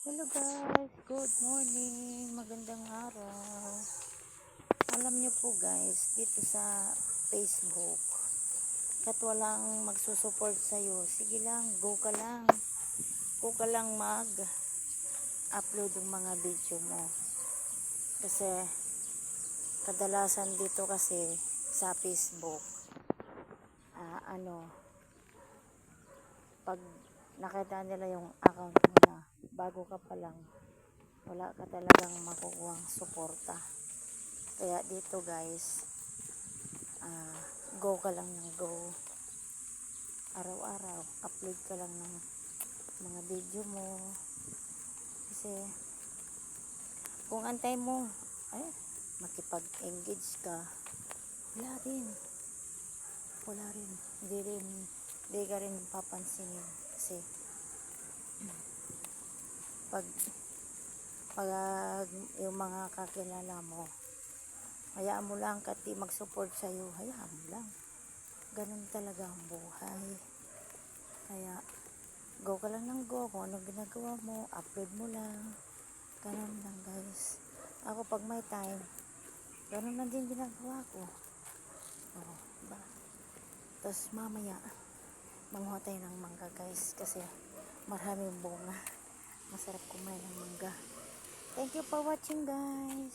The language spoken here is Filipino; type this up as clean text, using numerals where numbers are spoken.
Hello guys, good morning, magandang araw. Alam niyo po guys, dito sa Facebook, kat walang magsusupport sa'yo, sige lang, go ka lang mag-upload ng mga video mo. Kasi kadalasan dito kasi sa Facebook, pag nakita nila yung account mo na bago ka pa lang, wala ka talagang makukuhang suporta. Kaya dito guys, go ka lang ng go. Araw-araw upload ka lang ng mga video mo. Kasi kung antay mo makipag-engage ka, wala rin hindi ka rin papansinin. Kasi pag yung mga kakilala mo, hayaan mo lang, kati mag-support sa'yo, hayaan mo lang. Ganun talaga ang buhay. Kaya go ka lang ng go. Kung ano ginagawa mo, upload mo lang. Ganun lang guys. Ako pag may time, ganun lang din ginagawa ko. Diba? Tapos mamaya manguha tayo ng mangga guys, kasi maraming bunga. Masarap kumain ng mangga. Thank you for watching guys.